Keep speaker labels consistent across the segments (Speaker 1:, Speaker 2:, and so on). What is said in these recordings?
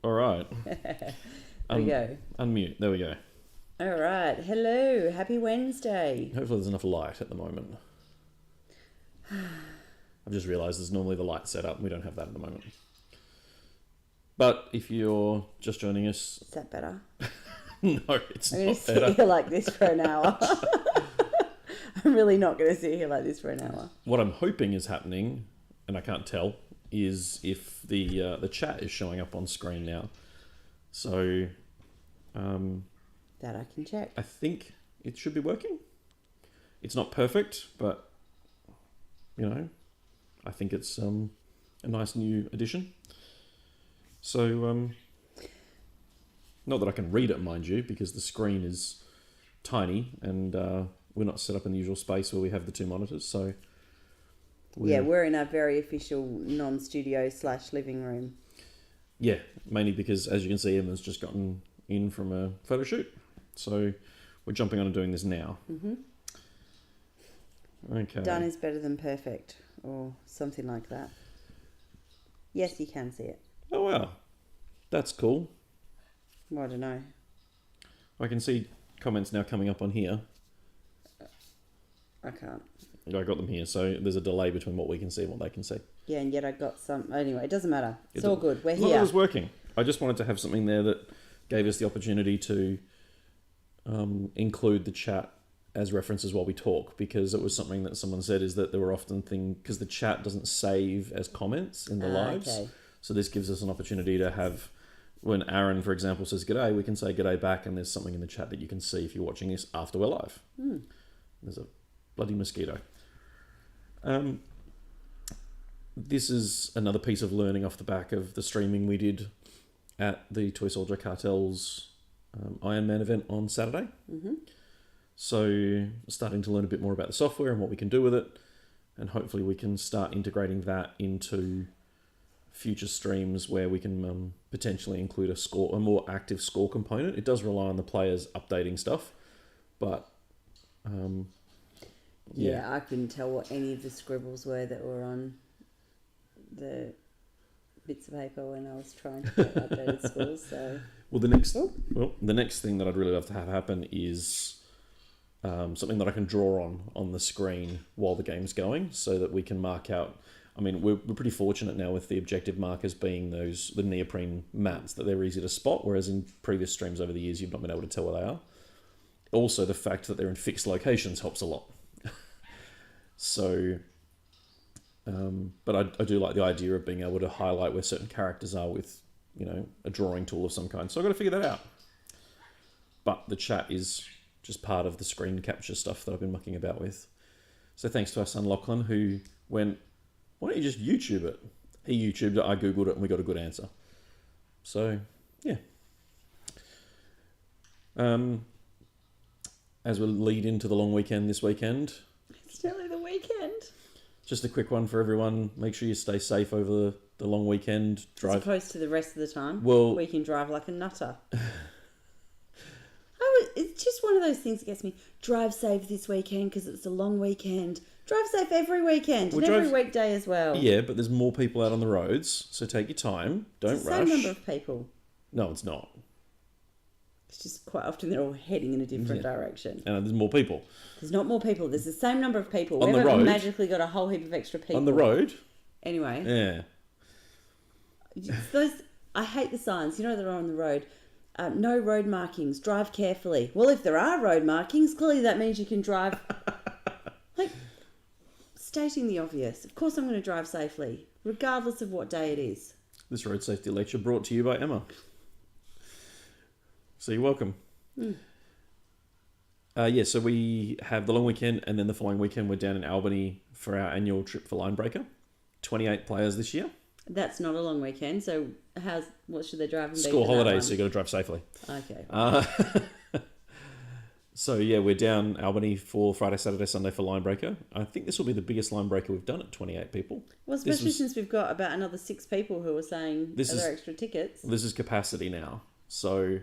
Speaker 1: All right.
Speaker 2: There we go.
Speaker 1: Unmute. There we go.
Speaker 2: All right. Hello. Happy Wednesday.
Speaker 1: Hopefully there's enough light at the moment. I've just realised there's normally the light set up and we don't have that at the moment. But if you're just joining us...
Speaker 2: Is that better?
Speaker 1: No, it's
Speaker 2: I'm going to
Speaker 1: not
Speaker 2: sit
Speaker 1: better.
Speaker 2: here like this for an hour. I'm really not going to sit here like this for an hour.
Speaker 1: What I'm hoping is happening, and I can't tell, is if the chat is showing up on screen now. So...
Speaker 2: That I can check.
Speaker 1: I think it should be working. It's not perfect, but, you know, I think it's a nice new addition. So, not that I can read it, mind you, because the screen is tiny and we're not set up in the usual space where we have the two monitors. So,
Speaker 2: we're in our very official non-studio / living room.
Speaker 1: Yeah, mainly because, as you can see, Emma's just gotten in from a photo shoot. So we're jumping on and doing this now.
Speaker 2: Mm-hmm.
Speaker 1: Okay.
Speaker 2: Done is better than perfect, or something like that. Yes, you can see it.
Speaker 1: Oh, wow. That's cool.
Speaker 2: Well, I don't know.
Speaker 1: I can see comments now coming up on here.
Speaker 2: I can't.
Speaker 1: I got them here, so there's a delay between what we can see and what they can see.
Speaker 2: Yeah, and yet I got some... Anyway, it doesn't matter. It's all good. We're
Speaker 1: As long as
Speaker 2: here.
Speaker 1: it was working. I just wanted to have something there that gave us the opportunity to include the chat as references while we talk, because it was something that someone said is that there were often things... Because the chat doesn't save as comments in the lives. Okay. So this gives us an opportunity to have... When Aaron, for example, says g'day, we can say g'day back, and there's something in the chat that you can see if you're watching this after we're live. There's a bloody mosquito. This is another piece of learning off the back of the streaming we did at the Toy Soldier Cartel's Iron Man event on Saturday.
Speaker 2: Mm-hmm.
Speaker 1: So starting to learn a bit more about the software and what we can do with it, and hopefully we can start integrating that into future streams where we can potentially include a more active score component. It does rely on the players updating stuff, but
Speaker 2: yeah, I couldn't tell what any of the scribbles were that were on the bits of paper when I was trying to get updated scores. So
Speaker 1: the next thing that I'd really love to have happen is something that I can draw on the screen while the game's going, so that we can mark out. I mean, we're pretty fortunate now with the objective markers being the neoprene mats, that they're easy to spot, whereas in previous streams over the years you've not been able to tell where they are. Also, the fact that they're in fixed locations helps a lot. So, but I do like the idea of being able to highlight where certain characters are with, you know, a drawing tool of some kind. So I've got to figure that out. But the chat is just part of the screen capture stuff that I've been mucking about with. So thanks to our son Lachlan, who went, why don't you just YouTube it? He YouTubed it, I Googled it, and we got a good answer. So, yeah. As we lead into the long weekend this weekend...
Speaker 2: It's nearly the weekend.
Speaker 1: Just a quick one for everyone. Make sure you stay safe over the long weekend.
Speaker 2: As opposed to the rest of the time.
Speaker 1: Well,
Speaker 2: we can drive like a nutter. It's just one of those things that gets me. Drive safe this weekend because it's a long weekend. Drive safe every weekend and every weekday as well.
Speaker 1: Yeah, but there's more people out on the roads, so take your time. Don't rush.
Speaker 2: It's the same number of people.
Speaker 1: No, it's not.
Speaker 2: It's just quite often they're all heading in a different direction.
Speaker 1: And there's more people.
Speaker 2: There's not more people. There's the same number of people.
Speaker 1: On the road.
Speaker 2: We haven't magically got a whole heap of extra people.
Speaker 1: On the road.
Speaker 2: Anyway.
Speaker 1: Yeah.
Speaker 2: I hate the signs. You know they're on the road. No road markings. Drive carefully. Well, if there are road markings, clearly that means you can drive. Like, stating the obvious. Of course I'm going to drive safely, regardless of what day it is.
Speaker 1: This road safety lecture brought to you by Emma. So you're welcome. So we have the long weekend, and then the following weekend we're down in Albany for our annual trip for Linebreaker. 28 players this year.
Speaker 2: That's not a long weekend, so what should they drive and be?
Speaker 1: School holidays, so you got to drive safely.
Speaker 2: Okay.
Speaker 1: So yeah, we're down Albany for Friday, Saturday, Sunday for Linebreaker. I think this will be the biggest Linebreaker we've done at 28 people.
Speaker 2: Well, especially since we've got about another 6 people who are saying there extra tickets.
Speaker 1: This is capacity now, so.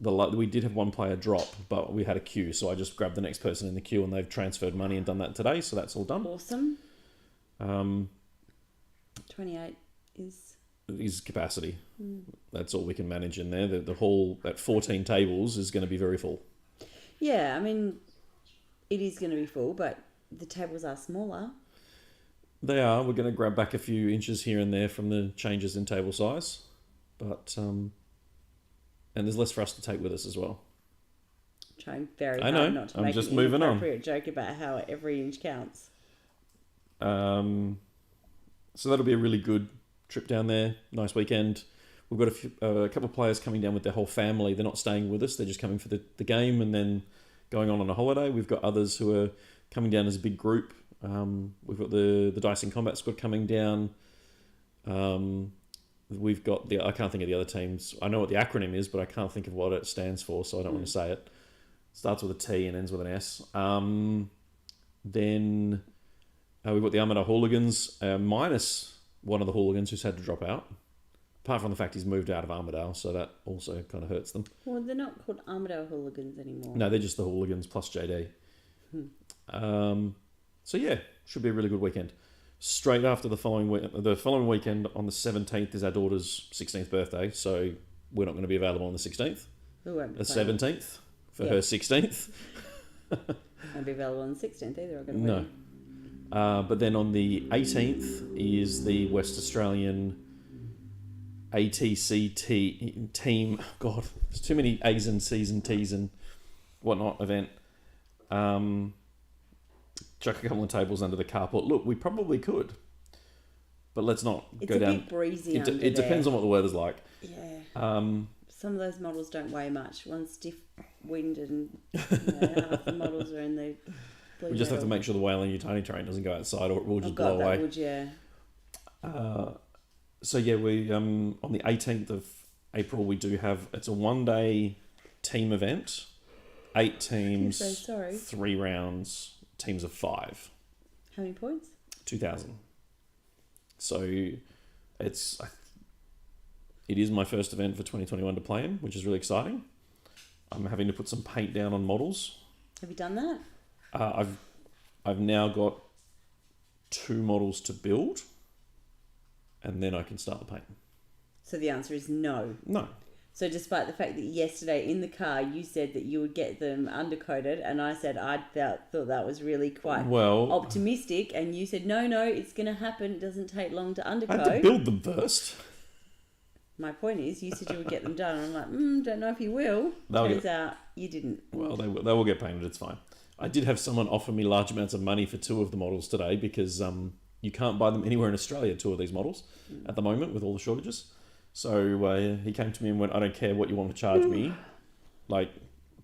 Speaker 1: We did have one player drop, but we had a queue, so I just grabbed the next person in the queue, and they've transferred money and done that today, so that's all done.
Speaker 2: Awesome. 28 is
Speaker 1: is capacity. That's all we can manage in there. The hall at 14 tables is going to be very full.
Speaker 2: Yeah, I mean, it is going to be full, but the tables are smaller.
Speaker 1: They are. We're going to grab back a few inches here and there from the changes in table size, but and there's less for us to take with us as well.
Speaker 2: Trying very
Speaker 1: I
Speaker 2: hard
Speaker 1: know.
Speaker 2: not to
Speaker 1: I'm
Speaker 2: make
Speaker 1: just
Speaker 2: an
Speaker 1: moving on.
Speaker 2: inappropriate joke about how every inch counts.
Speaker 1: So that'll be a really good trip down there. Nice weekend. We've got a couple of players coming down with their whole family. They're not staying with us. They're just coming for the game and then going on a holiday. We've got others who are coming down as a big group. We've got the Dice in Combat squad coming down. We've got I can't think of the other teams. I know what the acronym is, but I can't think of what it stands for, so I don't want to say it. Starts with a T and ends with an S. Then we've got the Armidale Hooligans, minus one of the hooligans who's had to drop out. Apart from the fact he's moved out of Armidale, so that also kind of hurts them.
Speaker 2: Well, they're not called Armidale Hooligans anymore.
Speaker 1: No, they're just the hooligans plus JD. So yeah, should be a really good weekend. Straight after the following weekend on the 17th is our daughter's 16th birthday, so we're not going to be available on the 16th.
Speaker 2: We won't be
Speaker 1: The
Speaker 2: playing.
Speaker 1: 17th for her 16th.
Speaker 2: Won't be available on the 16th either. I'm going to
Speaker 1: No. But then on the 18th is the West Australian ATC team. God, there's too many A's and C's and T's and whatnot event. Chuck a couple of tables under the carport. Look, we probably could, but let's not go down.
Speaker 2: It's a bit breezy under
Speaker 1: It depends on what the weather's like.
Speaker 2: Yeah.
Speaker 1: Um,
Speaker 2: Some of those models don't weigh much. One's stiff wind and half the models are in the blue
Speaker 1: we just have to
Speaker 2: metal.
Speaker 1: make sure the Whaling Utani train doesn't go outside or it will just
Speaker 2: Oh
Speaker 1: blow
Speaker 2: God,
Speaker 1: away.
Speaker 2: that would, yeah.
Speaker 1: So yeah, we on the 18th of April we do have it's a 1-day team event, 8 teams,
Speaker 2: so sorry.
Speaker 1: 3 rounds, teams of 5,
Speaker 2: How many points?
Speaker 1: 2,000. So it is my first event for 2021 to play in, which is really exciting. I'm having to put some paint down on models.
Speaker 2: Have you done that?
Speaker 1: I've now got 2 models to build, and then I can start the paint.
Speaker 2: So the answer is no.
Speaker 1: No.
Speaker 2: So despite the fact that yesterday in the car you said that you would get them undercoated, and I said I thought that was really quite optimistic, and you said no, it's going to happen. It doesn't take long to undercoat.
Speaker 1: I had to build them first.
Speaker 2: My point is, you said you would get them done. I'm like, don't know if you will. Turns out you didn't.
Speaker 1: Well, they will get painted. It's fine. I did have someone offer me large amounts of money for 2 of the models today because you can't buy them anywhere in Australia, 2 of these models at the moment with all the shortages. So he came to me and went, I don't care what you want to charge me. Like,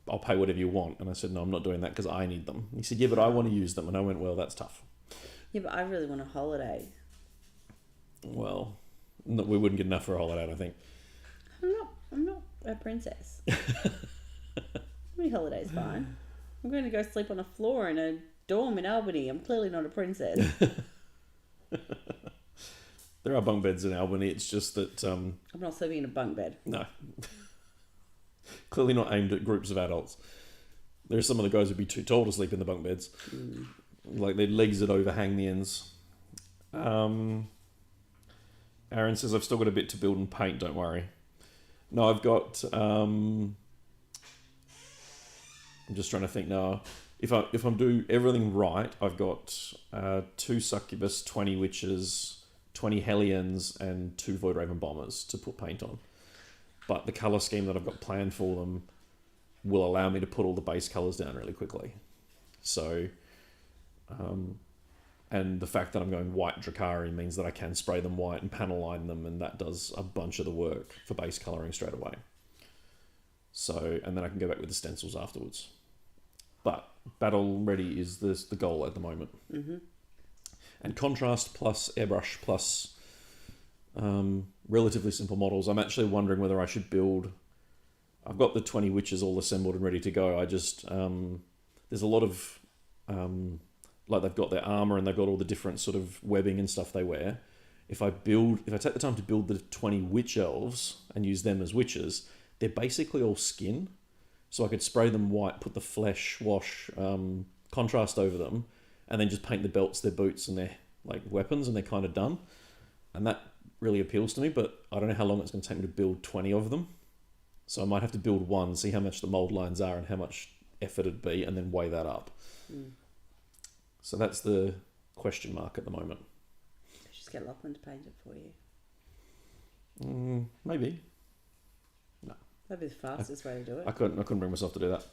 Speaker 1: I'll pay whatever you want. And I said, no, I'm not doing that because I need them. And he said, yeah, but I want to use them. And I went, well, that's tough.
Speaker 2: Yeah, but I really want a holiday.
Speaker 1: Well, no, we wouldn't get enough for a holiday, I don't think.
Speaker 2: I'm not a princess. Any holiday's fine. I'm going to go sleep on a floor in a dorm in Albany. I'm clearly not a princess.
Speaker 1: There are bunk beds in Albany. It's just that...
Speaker 2: I'm not sleeping in a bunk bed.
Speaker 1: No. Clearly not aimed at groups of adults. There are some of the guys who'd be too tall to sleep in the bunk beds. Like their legs that overhang the ends. Aaron says, I've still got a bit to build and paint, don't worry. No, I've got... I'm just trying to think now. If I'm doing everything right, I've got 2 Succubus, 20 Witches, 20 Hellions, and 2 Voidraven Bombers to put paint on. But the colour scheme that I've got planned for them will allow me to put all the base colours down really quickly. So, and the fact that I'm going white Drakari means that I can spray them white and panel line them, and that does a bunch of the work for base colouring straight away. So, and then I can go back with the stencils afterwards. But battle ready is the goal at the moment.
Speaker 2: Mm-hmm.
Speaker 1: And contrast plus airbrush plus relatively simple models. I'm actually wondering whether I should build... I've got the 20 witches all assembled and ready to go. I just... there's a lot of... like they've got their armour and they've got all the different sort of webbing and stuff they wear. If I take the time to build the 20 witch elves and use them as witches, they're basically all skin. So I could spray them white, put the flesh wash contrast over them, and then just paint the belts, their boots, and their like weapons, and they're kind of done. And that really appeals to me, but I don't know how long it's going to take me to build 20 of them. So I might have to build one, see how much the mold lines are and how much effort it'd be, and then weigh that up. So that's the question mark at the moment.
Speaker 2: Just get Lachlan to paint it for you.
Speaker 1: Maybe.
Speaker 2: That'd be the fastest way to do it.
Speaker 1: I couldn't bring myself to do that.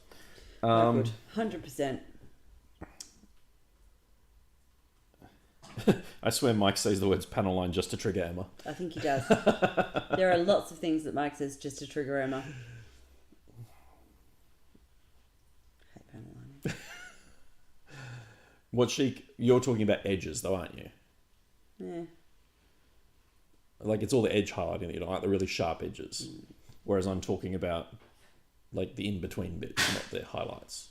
Speaker 2: I could. 100%.
Speaker 1: I swear Mike says the words panel line just to trigger Emma.
Speaker 2: I think he does. There are lots of things that Mike says just to trigger Emma. Hate panel lining.
Speaker 1: You're talking about edges though, aren't you?
Speaker 2: Yeah.
Speaker 1: Like it's all the edge highlighting, you know, like the really sharp edges. Whereas I'm talking about like the in-between bits, not the highlights.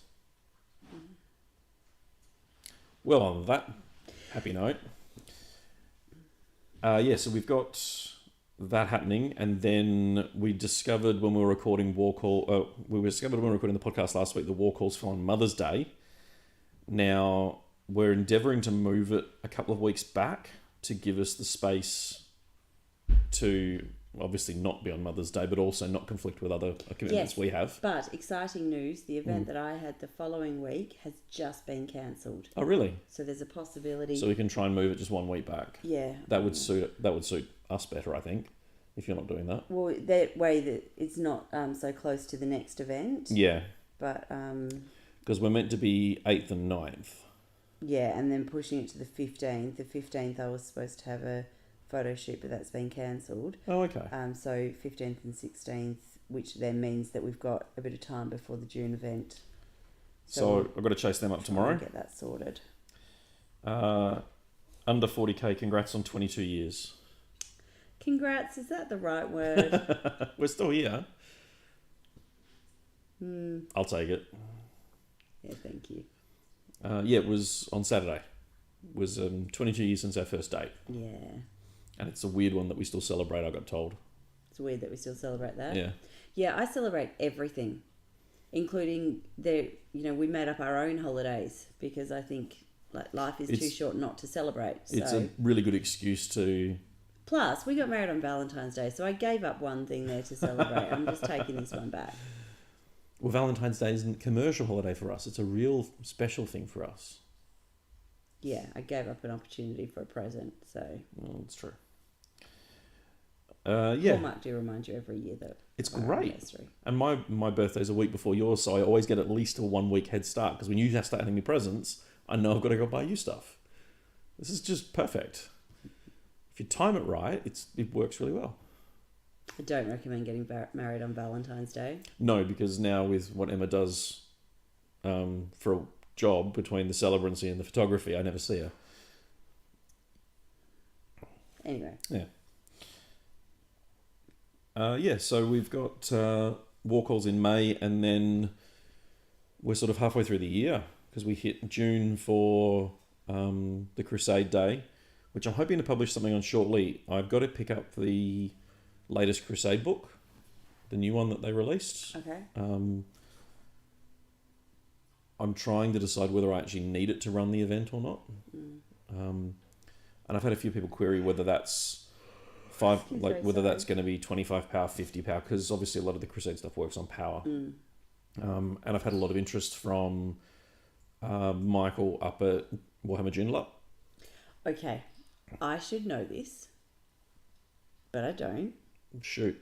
Speaker 1: Well, on that happy note. So we've got that happening, and then we discovered when we were recording the podcast last week, the war calls fell on Mother's Day. Now we're endeavouring to move it a couple of weeks back to give us the space to obviously not be on Mother's Day, but also not conflict with other commitments we have.
Speaker 2: But exciting news, the event that I had the following week has just been cancelled.
Speaker 1: Oh, really?
Speaker 2: So there's a possibility.
Speaker 1: So we can try and move it just 1 week back.
Speaker 2: Yeah.
Speaker 1: That would suit us better, I think, if you're not doing that.
Speaker 2: Well, that way that it's not so close to the next event.
Speaker 1: Yeah.
Speaker 2: But
Speaker 1: because we're meant to be 8th and 9th.
Speaker 2: Yeah, and then pushing it to the 15th. The 15th I was supposed to have a photo shoot, but that's been cancelled.
Speaker 1: Oh, okay.
Speaker 2: So 15th and 16th, which then means that we've got a bit of time before the June event.
Speaker 1: So I've got to chase them up tomorrow.
Speaker 2: Get that sorted.
Speaker 1: Under 40k, congrats on 22 years.
Speaker 2: Congrats, is that the right word?
Speaker 1: We're still here. I'll take it.
Speaker 2: Yeah, thank you.
Speaker 1: It was on Saturday. It was 22 years since our first date.
Speaker 2: Yeah.
Speaker 1: And it's a weird one that we still celebrate, I got told.
Speaker 2: It's weird that we still celebrate that.
Speaker 1: Yeah.
Speaker 2: Yeah, I celebrate everything, including we made up our own holidays because I think like life is too short not to celebrate.
Speaker 1: It's a really good excuse to...
Speaker 2: Plus, we got married on Valentine's Day, so I gave up one thing there to celebrate. I'm just taking this one back.
Speaker 1: Well, Valentine's Day isn't a commercial holiday for us. It's a real special thing for us.
Speaker 2: Yeah, I gave up an opportunity for a present, so...
Speaker 1: Well, it's true.
Speaker 2: Hallmark do remind you every year that
Speaker 1: it's great. And my birthday's a week before yours, so I always get at least a 1 week head start, because when you start handing me presents, I know I've got to go buy you stuff. This is just perfect. If you time it right, it works really well.
Speaker 2: I don't recommend getting married on Valentine's Day.
Speaker 1: No, because now with what Emma does for a job between the celebrancy and the photography, I never see her.
Speaker 2: Anyway.
Speaker 1: Yeah. So we've got war calls in May, and then we're sort of halfway through the year because we hit June for the Crusade Day, which I'm hoping to publish something on shortly. I've got to pick up the latest Crusade book, the new one that they released.
Speaker 2: Okay.
Speaker 1: I'm trying to decide whether I actually need it to run the event or not. And I've had a few people query whether that's that's going to be 25 power, 50 power, because obviously a lot of the Crusade stuff works on power. And I've had a lot of interest from Michael up at Warhammer Joondalup.
Speaker 2: Okay, I should know this, but I don't.
Speaker 1: Shoot.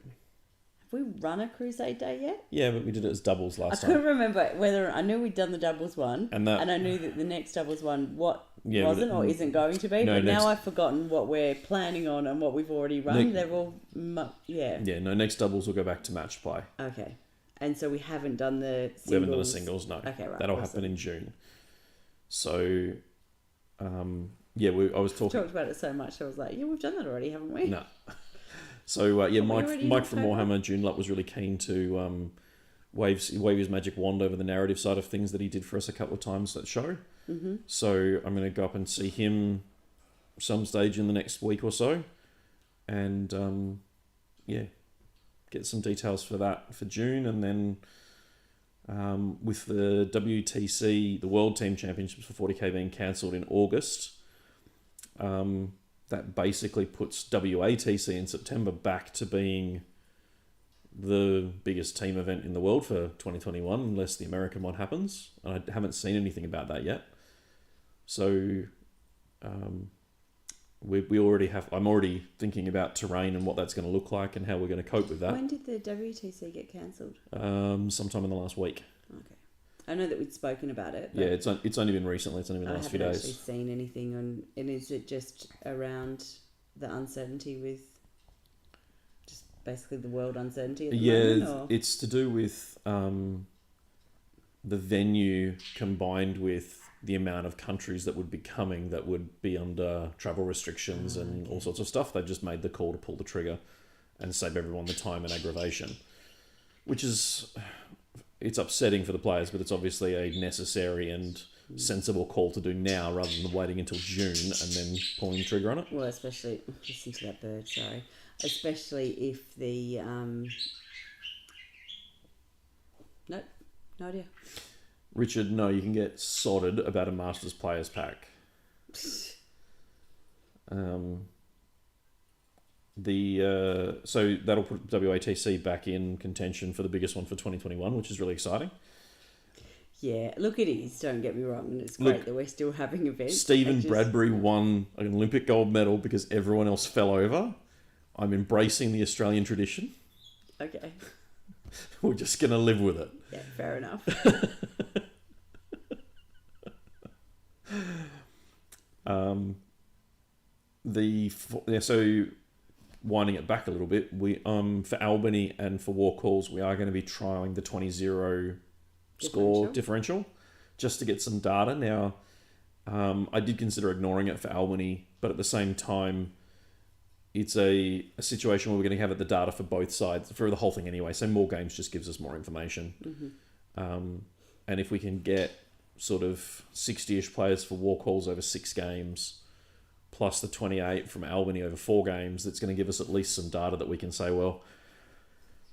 Speaker 2: Have we run a Crusade Day yet?
Speaker 1: Yeah, but we did it as doubles last time.
Speaker 2: I couldn't remember whether I knew we'd done the doubles one,
Speaker 1: and
Speaker 2: I knew that the next doubles one wasn't or isn't going to be.
Speaker 1: No,
Speaker 2: but now I've forgotten what we're planning on and what we've already run. They're all
Speaker 1: next doubles will go back to match play.
Speaker 2: Okay, and so we haven't done the singles.
Speaker 1: We haven't done the singles. No.
Speaker 2: Okay, right.
Speaker 1: That'll happen in June. So, I was talking.
Speaker 2: Talked about it so much. I was like, yeah, we've done that already, haven't we?
Speaker 1: No. So Mike from Warhammer Joondalup was really keen to wave his magic wand over the narrative side of things that he did for us a couple of times at show. Mm-hmm. So I'm going to go up and see him some stage in the next week or so, and get some details for that for June, and then with the WTC, the World Team Championships for 40k being cancelled in August. that basically puts WATC in September back to being the biggest team event in the world for 2021, unless the American one happens. And I haven't seen anything about that yet. So we already have. I'm already thinking about terrain and what that's going to look like and how we're going to cope with that.
Speaker 2: When did the WTC get cancelled?
Speaker 1: Sometime in the last week.
Speaker 2: Okay. I know that we'd spoken about it.
Speaker 1: Yeah, it's only been recently. It's only been the
Speaker 2: I
Speaker 1: last few
Speaker 2: haven't
Speaker 1: days.
Speaker 2: actually seen anything on. And is it just around the uncertainty with just basically the world uncertainty at the moment? Or?
Speaker 1: It's to do with the venue combined with the amount of countries that would be coming that would be under travel restrictions and all sorts of stuff. They just made the call to pull the trigger and save everyone the time and aggravation, which is, it's upsetting for the players, but it's obviously a necessary and sensible call to do now rather than waiting until June and then pulling the trigger on it.
Speaker 2: Well, especially, listen to that bird, sorry. Especially if the, nope, no idea.
Speaker 1: Richard, no, you can get sodded about a Masters Players Pack. So that'll put WATC back in contention for the biggest one for 2021, which is really exciting.
Speaker 2: Yeah, look, it is, don't get me wrong, and it's great that we're still having events.
Speaker 1: Stephen Bradbury won an Olympic gold medal because everyone else fell over. I'm embracing the Australian tradition.
Speaker 2: Okay.
Speaker 1: We're just going to live with it.
Speaker 2: Yeah, fair enough.
Speaker 1: So winding it back a little bit, we for Albany and for War Calls, we are going to be trialing the 20-0 score differential just to get some data. Now, I did consider ignoring it for Albany, but at the same time, it's a situation where we're going to have the data for both sides, for the whole thing anyway. So more games just gives us more information. Mm-hmm. And if we can get sort of 60-ish players for War Calls over 6 games, plus the 28 from Albany over 4 games, that's going to give us at least some data that we can say, well,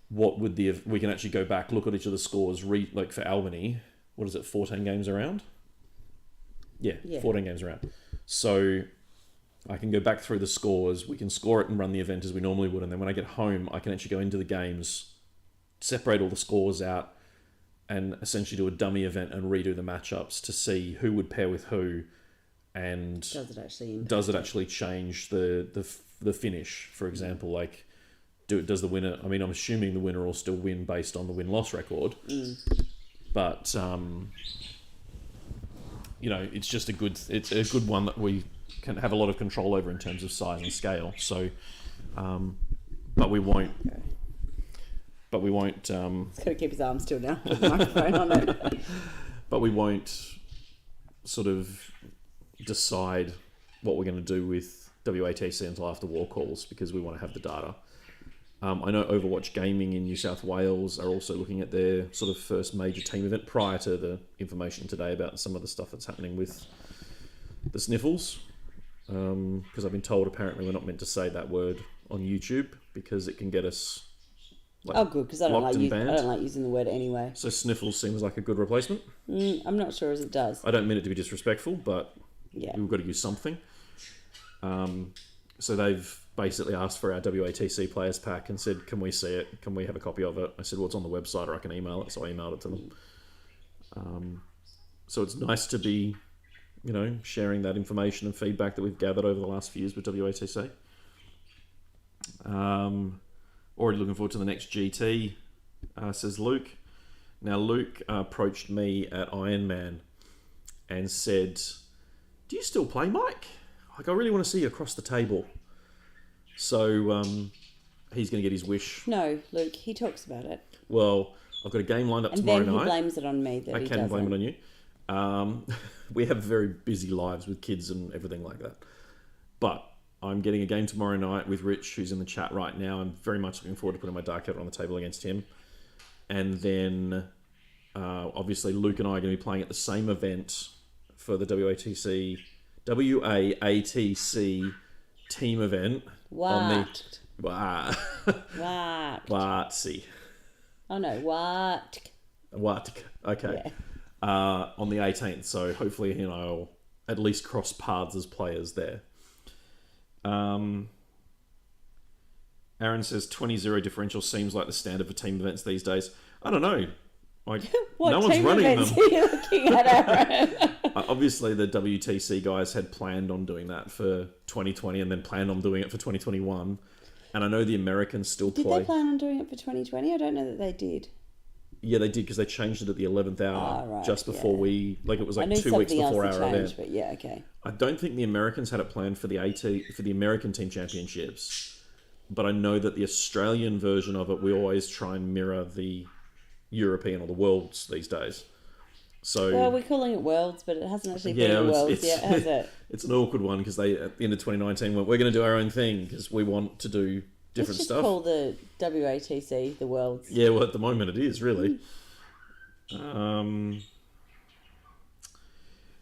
Speaker 1: what would we can actually go back, look at each of the scores, like for Albany, what is it, 14 games around? Yeah, 14 games around. So I can go back through the scores, we can score it and run the event as we normally would, and then when I get home, I can actually go into the games, separate all the scores out, and essentially do a dummy event and redo the matchups to see who would pair with who, and does it actually change the finish, for example, like does the winner, I mean, I'm assuming the winner will still win based on the win-loss record, but it's just a good one that we can have a lot of control over in terms of size and scale. So, but we won't.
Speaker 2: He's got to keep his arm still now with the microphone on it.
Speaker 1: But we won't sort of decide what we're going to do with WATC until after War Calls because we want to have the data. I know Overwatch Gaming in New South Wales are also looking at their sort of first major team event prior to the information today about some of the stuff that's happening with the sniffles. Because I've been told apparently we're not meant to say that word on YouTube because it can get us
Speaker 2: good, because I don't like using the word anyway.
Speaker 1: So sniffles seems like a good replacement.
Speaker 2: I'm not sure as it does.
Speaker 1: I don't mean it to be disrespectful, but
Speaker 2: yeah,
Speaker 1: we've got to use something. So they've basically asked for our WATC players pack and said, can we see it? Can we have a copy of it? I said, well, it's on the website or I can email it. So I emailed it to them. So it's nice to be, sharing that information and feedback that we've gathered over the last few years with WATC. Already looking forward to the next GT, says Luke. Now, Luke approached me at Ironman and said, do you still play, Mike? Like, I really want to see you across the table. So he's going to get his wish.
Speaker 2: No, Luke, he talks about it.
Speaker 1: Well, I've got a game lined up tomorrow night.
Speaker 2: And then he blames it on me that he doesn't.
Speaker 1: I can blame it on you. We have very busy lives with kids and everything like that. But I'm getting a game tomorrow night with Rich, who's in the chat right now. I'm very much looking forward to putting my Dark Elder on the table against him. And then, obviously, Luke and I are going to be playing at the same event for the WATC team event.
Speaker 2: What?
Speaker 1: What? Watsy.
Speaker 2: Oh, no. What?
Speaker 1: Okay.
Speaker 2: Yeah.
Speaker 1: On the 18th. So hopefully he and I will at least cross paths as players there. Aaron says 20-0 differential seems like the standard for team events these days. I don't know. Like,
Speaker 2: What
Speaker 1: no one's
Speaker 2: team
Speaker 1: running
Speaker 2: events
Speaker 1: them.
Speaker 2: are you looking at, Aaron?
Speaker 1: Obviously, the WTC guys had planned on doing that for 2020 and then planned on doing it for 2021. And I know the Americans still
Speaker 2: Did
Speaker 1: play.
Speaker 2: they plan on doing it for 2020? I don't know that they did.
Speaker 1: Yeah, they did because they changed it at the 11th hour
Speaker 2: Right,
Speaker 1: just before
Speaker 2: yeah.
Speaker 1: it was
Speaker 2: I
Speaker 1: like
Speaker 2: knew
Speaker 1: 2 weeks
Speaker 2: something else
Speaker 1: before
Speaker 2: had
Speaker 1: our
Speaker 2: changed,
Speaker 1: event.
Speaker 2: but yeah, okay.
Speaker 1: I don't think the Americans had it planned for the American team championships, but I know that the Australian version of it, we always try and mirror the European or the Worlds these days. So
Speaker 2: Well, we're calling it Worlds, but it hasn't actually been a Worlds yet, has it?
Speaker 1: It's an awkward one because they at the end of 2019 went, we're going to do our own thing because we want to do different
Speaker 2: Let's just
Speaker 1: stuff.
Speaker 2: call the WATC the Worlds.
Speaker 1: Yeah, well, at the moment it is really.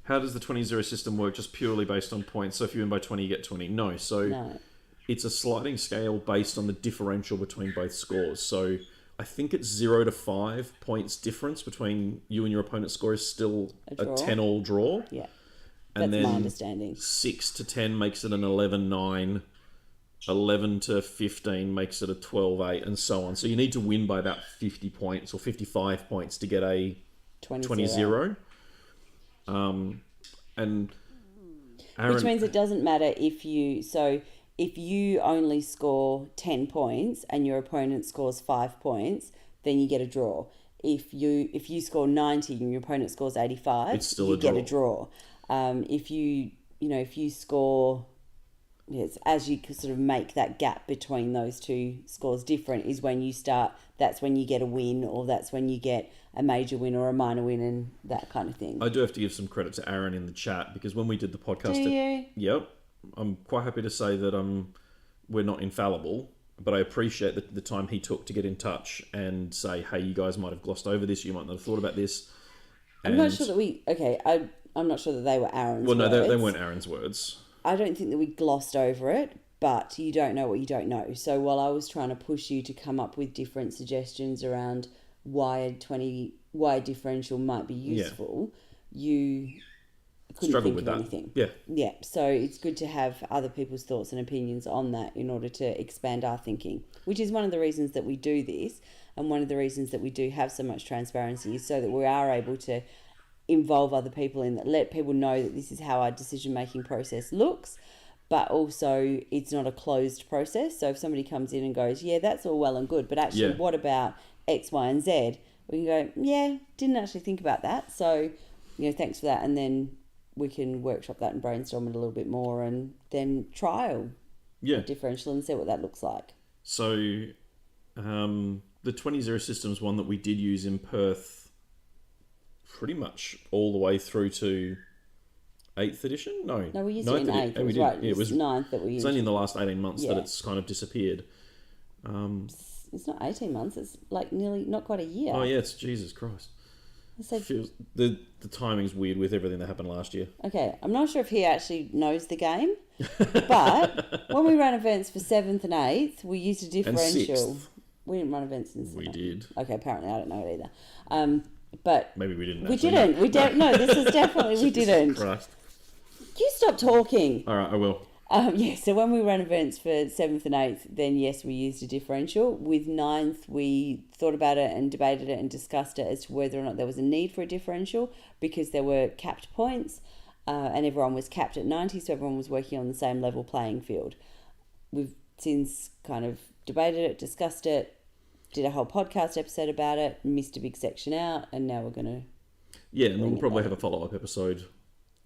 Speaker 1: How does the 20-0 system work? Just purely based on points. So if you win by 20, you get 20. No. So
Speaker 2: No.
Speaker 1: it's a sliding scale based on the differential between both scores. So I think it's 0 to 5 points difference between you and your opponent's score is still
Speaker 2: A
Speaker 1: a
Speaker 2: draw.
Speaker 1: 10-all draw.
Speaker 2: Yeah.
Speaker 1: And
Speaker 2: That's my
Speaker 1: then
Speaker 2: understanding.
Speaker 1: 6 to 10 makes it an 11-9. 11 to 15 makes it a 12-8, and so on. So you need to win by about 50 points or 55 points to get a 20-0. And Aaron,
Speaker 2: Which means it doesn't matter if you only score 10 points and your opponent scores 5 points, then you get a draw. If you score 90 and your opponent scores 85,
Speaker 1: It's still
Speaker 2: you
Speaker 1: a
Speaker 2: get a draw. If you score, yes, as you sort of make that gap between those two scores different is when you start, that's when you get a win, or that's when you get a major win or a minor win and that kind of thing.
Speaker 1: I do have to give some credit to Aaron in the chat because when we did the podcast,
Speaker 2: Do you?
Speaker 1: Yep, I'm quite happy to say that we're not infallible, but I appreciate the time he took to get in touch and say, hey, you guys might have glossed over this, you might not have thought about this.
Speaker 2: I'm not sure that I'm not sure that they were Aaron's
Speaker 1: Well, no,
Speaker 2: words.
Speaker 1: they weren't Aaron's words.
Speaker 2: I don't think that we glossed over it, but you don't know what you don't know. So while I was trying to push you to come up with different suggestions around why a differential might be useful, you couldn't
Speaker 1: Struggled
Speaker 2: think
Speaker 1: with
Speaker 2: of
Speaker 1: that.
Speaker 2: anything.
Speaker 1: Yeah.
Speaker 2: Yeah, so it's good to have other people's thoughts and opinions on that in order to expand our thinking, which is one of the reasons that we do this, and one of the reasons that we do have so much transparency is so that we are able to involve other people in that, let people know that this is how our decision-making process looks, but also it's not a closed process. So if somebody comes in and goes, yeah, that's all well and good, but actually what about X, Y, and Z? We can go, yeah, didn't actually think about that. So, thanks for that. And then we can workshop that and brainstorm it a little bit more and then trial
Speaker 1: Yeah.
Speaker 2: differential and see what that looks like.
Speaker 1: So the 20-0 system is one that we did use in Perth pretty much all the way through to 8th edition? No,
Speaker 2: we used it in 8th. It was
Speaker 1: did.
Speaker 2: right.
Speaker 1: Yeah,
Speaker 2: It was 9th that we
Speaker 1: It's
Speaker 2: used.
Speaker 1: only in the last 18 months that
Speaker 2: Yeah.
Speaker 1: it's kind of disappeared.
Speaker 2: It's not 18 months. It's like nearly, not quite a year.
Speaker 1: Oh, yeah, it's Jesus Christ.
Speaker 2: It's like,
Speaker 1: Feels, the timing's weird with everything that happened last year.
Speaker 2: okay, I'm not sure if he actually knows the game, but when we ran events for 7th and 8th, we used a differential.
Speaker 1: 6th.
Speaker 2: We didn't run events in 7th.
Speaker 1: We did.
Speaker 2: Okay, apparently I don't know it either. But
Speaker 1: Maybe we didn't.
Speaker 2: we
Speaker 1: actually.
Speaker 2: didn't. No, this is definitely we
Speaker 1: Jesus
Speaker 2: didn't.
Speaker 1: Christ.
Speaker 2: You stop talking.
Speaker 1: All right, I will.
Speaker 2: Yeah, so when we ran events for 7th and 8th, then yes, we used a differential. With 9th, we thought about it and debated it and discussed it as to whether or not there was a need for a differential because there were capped points and everyone was capped at 90, so everyone was working on the same level playing field. We've since kind of debated it, discussed it, did a whole podcast episode about it, missed a big section out, and now we're going to,
Speaker 1: Yeah, and then we'll
Speaker 2: it
Speaker 1: probably
Speaker 2: later.
Speaker 1: have a follow-up episode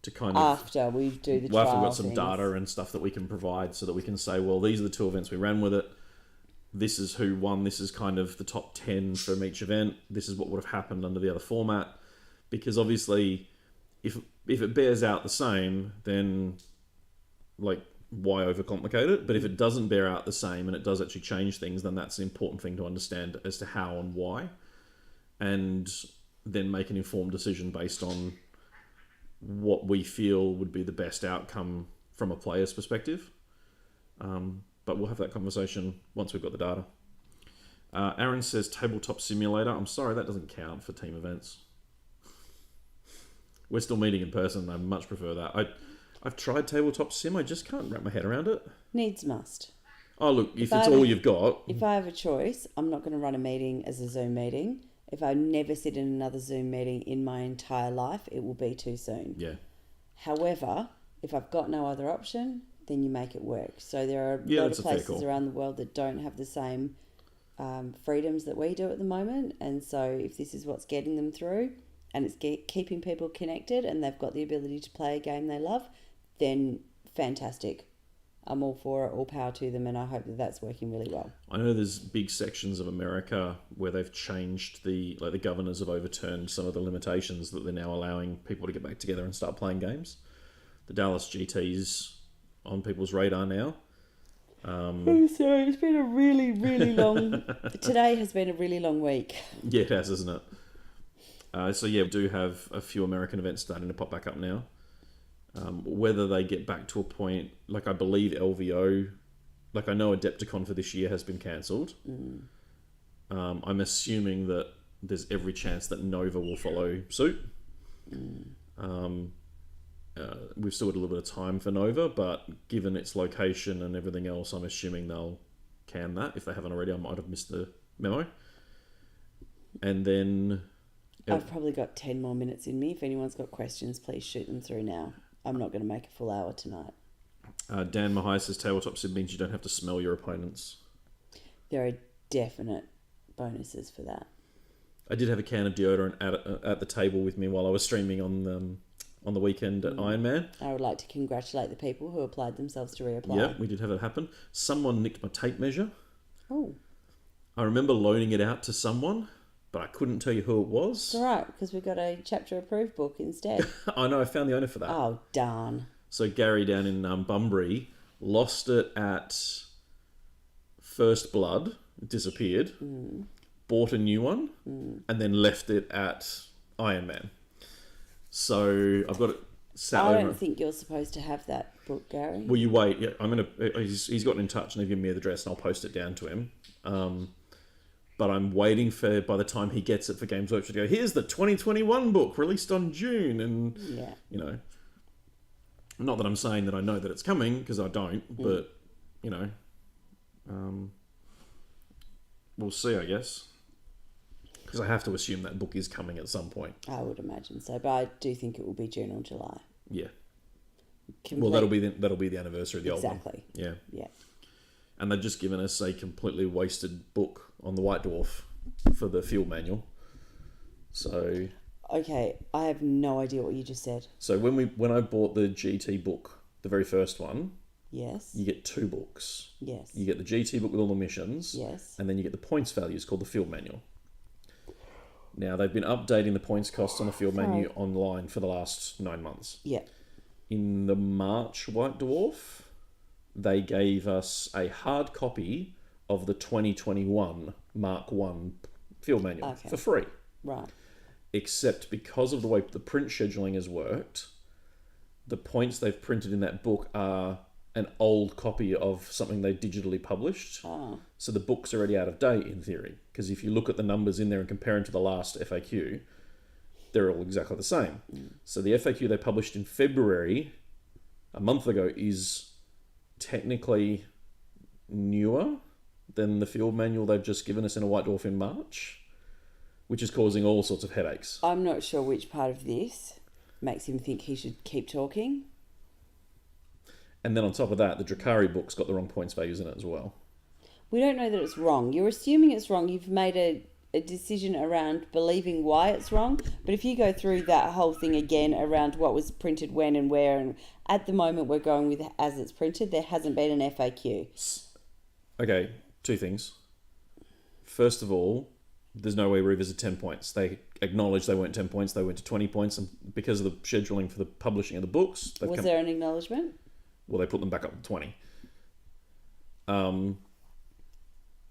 Speaker 1: to kind of...
Speaker 2: after we do the
Speaker 1: Well, after
Speaker 2: trial
Speaker 1: we've got some
Speaker 2: things.
Speaker 1: data and stuff that we can provide so that we can say, well, these are the 2 events we ran with it. This is who won. This is kind of the top 10 from each event. This is what would have happened under the other format. Because obviously, if it bears out the same, then, like, why overcomplicate it? But if it doesn't bear out the same and it does actually change things, then that's an important thing to understand as to how and why. And then make an informed decision based on what we feel would be the best outcome from a player's perspective. But we'll have that conversation once we've got the data. Aaron says Tabletop Simulator. I'm sorry, that doesn't count for team events. We're still meeting in person. I much prefer that. I've tried tabletop sim. I just can't wrap my head around it.
Speaker 2: Needs must.
Speaker 1: Oh, look, if
Speaker 2: I
Speaker 1: it's
Speaker 2: have
Speaker 1: all
Speaker 2: a-
Speaker 1: you've got,
Speaker 2: If I have a choice, I'm not going to run a meeting as a Zoom meeting. If I never sit in another Zoom meeting in my entire life, it will be too soon.
Speaker 1: yeah.
Speaker 2: However, if I've got no other option, then you make it work. So there are a
Speaker 1: Yeah,
Speaker 2: lot
Speaker 1: that's
Speaker 2: of
Speaker 1: a fair
Speaker 2: places
Speaker 1: call.
Speaker 2: around the world that don't have the same freedoms that we do at the moment. And so if this is what's getting them through and it's keeping people connected and they've got the ability to play a game they love, then fantastic. I'm all for it, all power to them, and I hope that that's working really well.
Speaker 1: I know there's big sections of America where they've changed the governors have overturned some of the limitations that they're now allowing people to get back together and start playing games. The Dallas GT's on people's radar now.
Speaker 2: I'm sorry, it's been a really, really long... Today has been a really long week.
Speaker 1: Yeah, it has, isn't it? So yeah, we do have a few American events starting to pop back up now. Whether they get back to a point, like I believe LVO, like I know Adepticon for this year has been cancelled. I'm assuming that there's every chance that Nova will follow suit. We've still got a little bit of time for Nova, but given its location and everything else, I'm assuming they'll can that. If they haven't already, I might have missed the memo. And then...
Speaker 2: I've probably got 10 more minutes in me. If anyone's got questions, please shoot them through now. I'm not going to make a full hour tonight.
Speaker 1: Dan Mahai says tabletop sim means you don't have to smell your opponents.
Speaker 2: There are definite bonuses for that.
Speaker 1: I did have a can of deodorant at the table with me while I was streaming on the weekend at Iron Man.
Speaker 2: I would like to congratulate the people who applied themselves to reapply.
Speaker 1: Yeah, we did have it happen. Someone nicked my tape measure.
Speaker 2: Oh,
Speaker 1: I remember loaning it out to someone, but I couldn't tell you who it was.
Speaker 2: it's all right, because we've got a chapter approved book instead.
Speaker 1: I know, I found the owner for that.
Speaker 2: Oh, darn.
Speaker 1: So Gary down in Bunbury lost it at First Blood, it disappeared, bought a new one, and then left it at Iron Man. So I've got it sat
Speaker 2: I
Speaker 1: over.
Speaker 2: don't think you're supposed to have that book, Gary.
Speaker 1: Well, you wait. Yeah, I'm gonna. He's gotten in touch and they've given me the address, and I'll post it down to him. But I'm waiting for by the time he gets it for Games Workshop to go. Here's the 2021 book released on June, and
Speaker 2: Yeah.
Speaker 1: you know, not that I'm saying that I know that it's coming because I don't, but you know, we'll see. I guess because I have to assume that book is coming at some point.
Speaker 2: I would imagine so, but I do think it will be June or July.
Speaker 1: Yeah.
Speaker 2: Complete.
Speaker 1: Well, that'll be the anniversary of the old one.
Speaker 2: Exactly.
Speaker 1: Yeah.
Speaker 2: Yeah.
Speaker 1: And they've just given us a completely wasted book on the White Dwarf for the field manual. So
Speaker 2: Okay, I have no idea what you just said.
Speaker 1: when I bought the GT book, the very first one,
Speaker 2: Yes.
Speaker 1: you get 2 books.
Speaker 2: Yes.
Speaker 1: You get the GT book with all the missions,
Speaker 2: Yes.
Speaker 1: and then you get the points values called the field manual. Now they've been updating the points costs on the field menu online for the last 9 months.
Speaker 2: Yeah.
Speaker 1: In the March White Dwarf, they gave us a hard copy of the 2021 Mark 1 field manual
Speaker 2: Okay.
Speaker 1: for free.
Speaker 2: Right.
Speaker 1: Except because of the way the print scheduling has worked, the points they've printed in that book are an old copy of something they digitally published.
Speaker 2: Oh.
Speaker 1: So the book's already out of date in theory. Because if you look at the numbers in there and compare them to the last FAQ, they're all exactly the same. So the FAQ they published in February, a month ago, is technically newer than the field manual they've just given us in a White Dwarf in March, which is causing all sorts of headaches.
Speaker 2: I'm not sure which part of this makes him think he should keep talking.
Speaker 1: And then on top of that, the Drakari book's got the wrong points values in it as well.
Speaker 2: We don't know that it's wrong. You're assuming it's wrong. You've made a decision around believing why it's wrong. But if you go through that whole thing again around what was printed when and where, and at the moment we're going with as it's printed, there hasn't been an FAQ.
Speaker 1: Okay, 2 things. First of all, there's no way we revisit 10 points. They acknowledged they weren't 10 points, they went to 20 points, and because of the scheduling for the publishing of the books,
Speaker 2: Was there an acknowledgement?
Speaker 1: well, they put them back up to 20.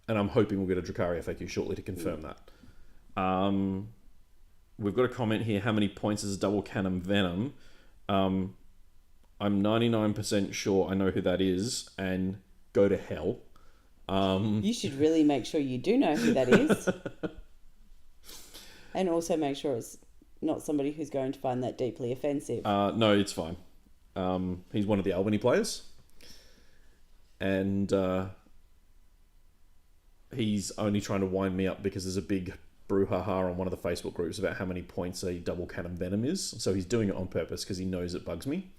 Speaker 1: And I'm hoping we'll get a Drakari FAQ shortly to confirm that. We've got a comment here, how many points is double cannon Venom? I'm 99% sure I know who that is, and go to hell.
Speaker 2: You should really make sure you do know who that is. And also make sure it's not somebody who's going to find that deeply offensive.
Speaker 1: No, it's fine. He's one of the Albany players. And he's only trying to wind me up because there's a big brouhaha on one of the Facebook groups about how many points a double cannon venom is. So he's doing it on purpose because he knows it bugs me.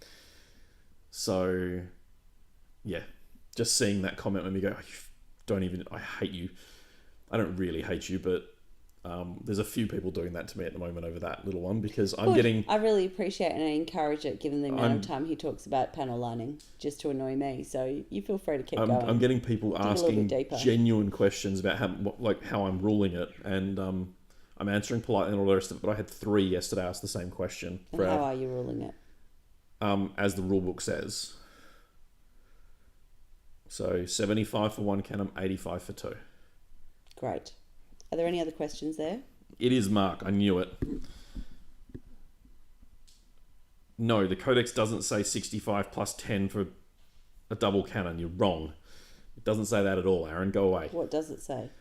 Speaker 1: So, yeah, just seeing that comment when we go, I hate you. I don't really hate you, but there's a few people doing that to me at the moment over that little one because I'm getting...
Speaker 2: I really appreciate and I encourage it given the amount of time he talks about panel lining just to annoy me. So you feel free to keep going.
Speaker 1: I'm getting people asking genuine questions about how I'm ruling it, and I'm answering politely and all the rest of it, but I had 3 yesterday ask the same question.
Speaker 2: And how are you ruling it?
Speaker 1: As the rule book says. So 75 for 1 cannon, 85 for 2.
Speaker 2: Great. Are there any other questions there?
Speaker 1: It is Mark. I knew it. No, the Codex doesn't say 65 plus 10 for a double cannon. You're wrong. It doesn't say that at all, Aaron. Go away.
Speaker 2: What does it say?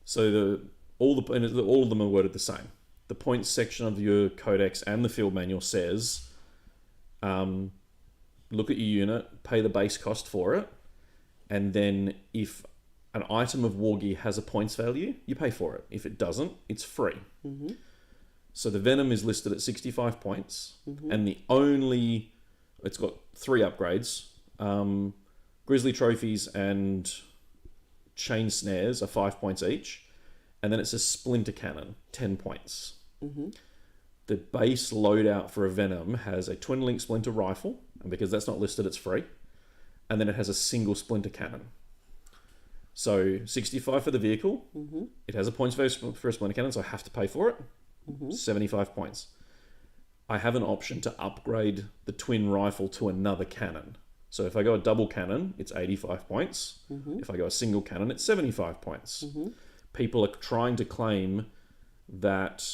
Speaker 1: So all of them are worded the same. The points section of your Codex and the field manual says, look at your unit, pay the base cost for it, and then if an item of war gear has a points value, you pay for it. If it doesn't, it's free. Mm-hmm. So the Venom is listed at 65 points, and it's got 3 upgrades. Grizzly trophies and chain snares are 5 points each, and then it's a splinter cannon, 10 points. Mm-hmm. The base loadout for a Venom has a twin link splinter rifle, and because that's not listed, it's free. And then it has a single splinter cannon. So 65 for the vehicle. Mm-hmm. It has a points value for a splinter cannon, so I have to pay for it. Mm-hmm. 75 points. I have an option to upgrade the twin rifle to another cannon. So if I go a double cannon, it's 85 points. Mm-hmm. If I go a single cannon, it's 75 points. Mm-hmm. People are trying to claim that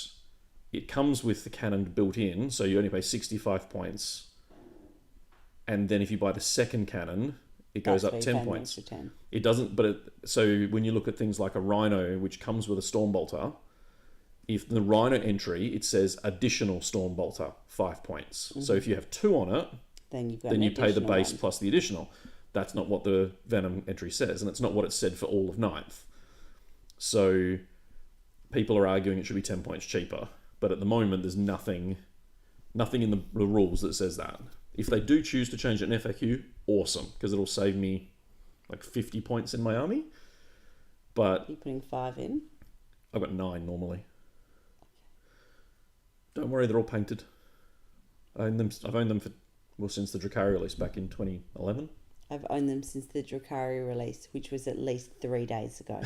Speaker 1: it comes with the cannon built in, so you only pay 65 points. And then if you buy the second cannon, it goes up 10 points.
Speaker 2: 10.
Speaker 1: It doesn't, so when you look at things like a Rhino, which comes with a Stormbolter, if the Rhino entry, it says additional Stormbolter, 5 points. Mm-hmm. So if you have 2 on it, then you pay the base plus the additional. That's not what the Venom entry says, and it's not what it said for all of 9th. So people are arguing it should be 10 points cheaper, but at the moment there's nothing in the rules that says that. If they do choose to change it in FAQ, awesome, because it'll save me like 50 points in my army. But
Speaker 2: you're putting 5 in?
Speaker 1: I've got 9 normally. Don't worry, they're all painted. I've owned them since the Drukhari release back in 2011.
Speaker 2: I've owned them since the Drukhari release, which was at least 3 days ago.